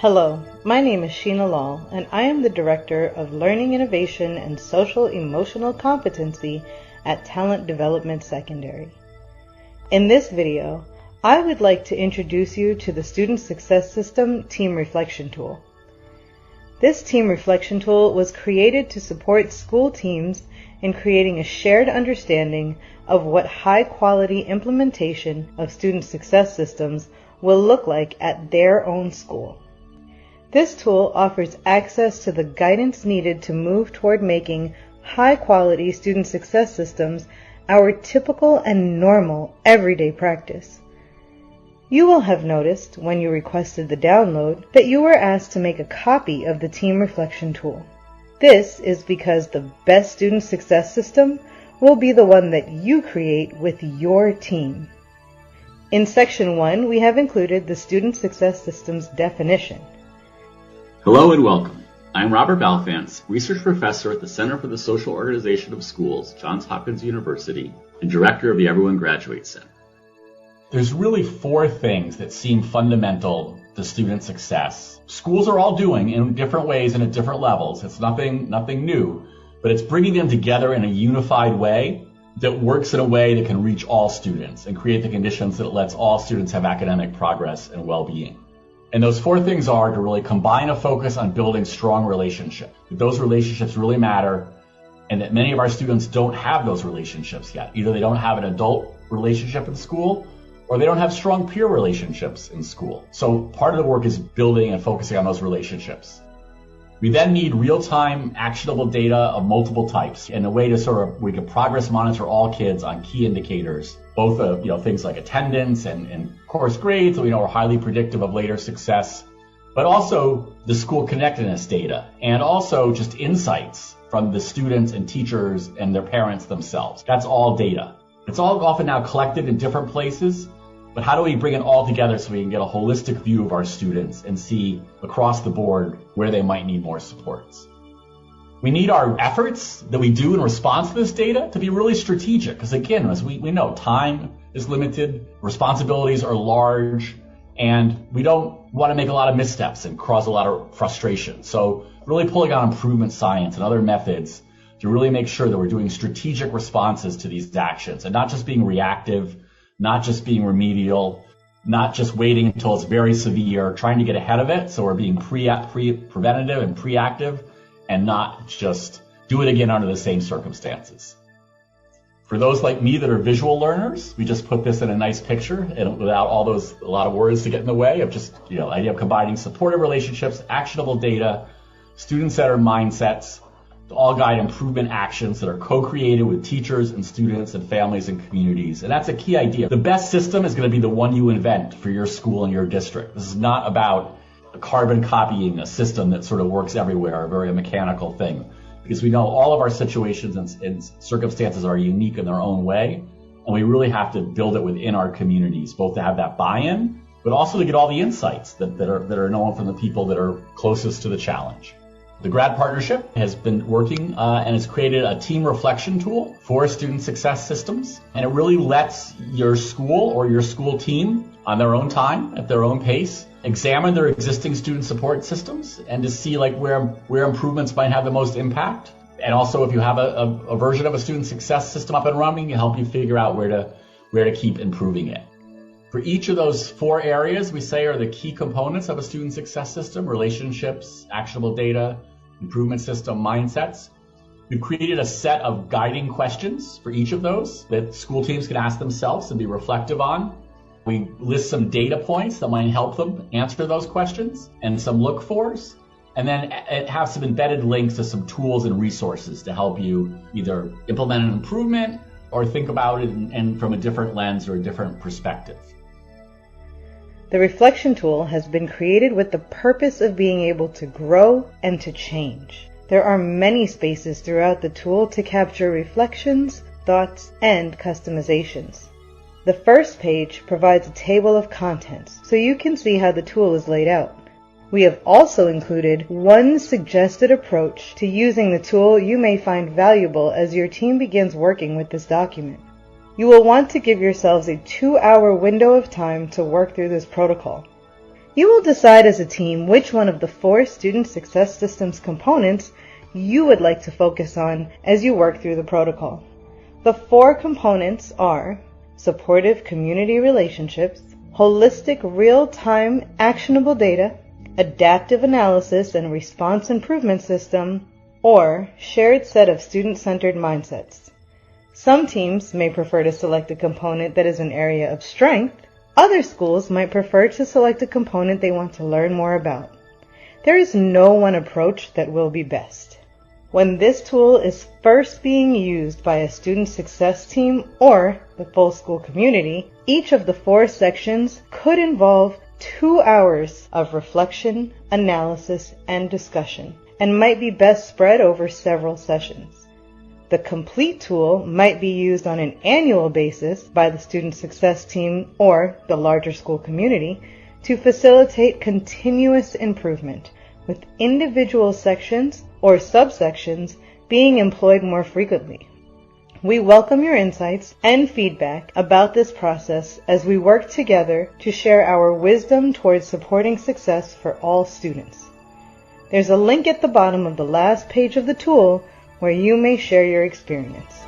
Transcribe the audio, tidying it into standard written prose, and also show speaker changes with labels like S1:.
S1: Hello, my name is Sheena Lal, and I am the Director of Learning Innovation and Social Emotional Competency at Talent Development Secondary. In this video, I would like to introduce you to the Student Success System Team Reflection Tool. This Team Reflection Tool was created to support school teams in creating a shared understanding of what high-quality implementation of student success systems will look like at their own school. This tool offers access to the guidance needed to move toward making high-quality student success systems our typical and normal everyday practice. You will have noticed when you requested the download that you were asked to make a copy of the Team Reflection Tool. This is because the best student success system will be the one that you create with your team. In Section 1, we have included the Student Success System's definition.
S2: Hello and welcome. I'm Robert Balfance, Research Professor at the Center for the Social Organization of Schools, Johns Hopkins University, and Director of the Everyone Graduates Center.
S3: There's really four things that seem fundamental to student success. Schools are all doing in different ways and at different levels. It's nothing new, but it's bringing them together in a unified way that works in a way that can reach all students and create the conditions that lets all students have academic progress and well-being. And those four things are to really combine a focus on building strong relationships. Those relationships really matter, and that many of our students don't have those relationships yet. Either they don't have an adult relationship in school, or they don't have strong peer relationships in school. So part of the work is building and focusing on those relationships. We then need real-time actionable data of multiple types and a way to we can progress monitor all kids on key indicators, both things like attendance and course grades that we know are highly predictive of later success, but also the school connectedness data and also just insights from the students and teachers and their parents themselves. That's all data. It's all often now collected in different places, but how do we bring it all together so we can get a holistic view of our students and see across the board where they might need more supports? We need our efforts that we do in response to this data to be really strategic, because again, as we know, time is limited, responsibilities are large, and we don't want to make a lot of missteps and cause a lot of frustration. So really pulling on improvement science and other methods to really make sure that we're doing strategic responses to these actions and not just being reactive, not just being remedial, not just waiting until it's very severe, trying to get ahead of it. So we're being preventative and preactive and not just do it again under the same circumstances. For those like me that are visual learners, we just put this in a nice picture and without a lot of words to get in the way of just, the idea of combining supportive relationships, actionable data, student-centered mindsets, to all guide improvement actions that are co-created with teachers and students and families and communities. And that's a key idea. The best system is going to be the one you invent for your school and your district. This is not about carbon copying a system that sort of works everywhere, a very mechanical thing, because we know all of our situations and circumstances are unique in their own way. And we really have to build it within our communities, both to have that buy-in, but also to get all the insights that are known from the people that are closest to the challenge. The GRAD Partnership has been working and has created a team reflection tool for student success systems. And it really lets your school or your school team on their own time, at their own pace, examine their existing student support systems and to see where improvements might have the most impact. And also if you have a version of a student success system up and running, it help you figure out where to keep improving it. For each of those four areas we say are the key components of a student success system: relationships, actionable data, improvement system, mindsets. We've created a set of guiding questions for each of those that school teams can ask themselves and be reflective on. We list some data points that might help them answer those questions and some look-fors, and then have some embedded links to some tools and resources to help you either implement an improvement or think about it and from a different lens or a different perspective.
S1: The reflection tool has been created with the purpose of being able to grow and to change. There are many spaces throughout the tool to capture reflections, thoughts, and customizations. The first page provides a table of contents so you can see how the tool is laid out. We have also included one suggested approach to using the tool you may find valuable as your team begins working with this document. You will want to give yourselves a 2-hour window of time to work through this protocol. You will decide as a team which one of the 4 Student Success Systems components you would like to focus on as you work through the protocol. The 4 components are supportive community relationships, holistic real-time actionable data, adaptive analysis and response improvement system, or shared set of student-centered mindsets. Some teams may prefer to select a component that is an area of strength. Other schools might prefer to select a component they want to learn more about. There is no one approach that will be best. When this tool is first being used by a student success team or the full school community, each of the 4 sections could involve 2 hours of reflection, analysis, and discussion, and might be best spread over several sessions. The complete tool might be used on an annual basis by the student success team or the larger school community to facilitate continuous improvement, with individual sections or subsections being employed more frequently. We welcome your insights and feedback about this process as we work together to share our wisdom towards supporting success for all students. There's a link at the bottom of the last page of the tool where you may share your experience.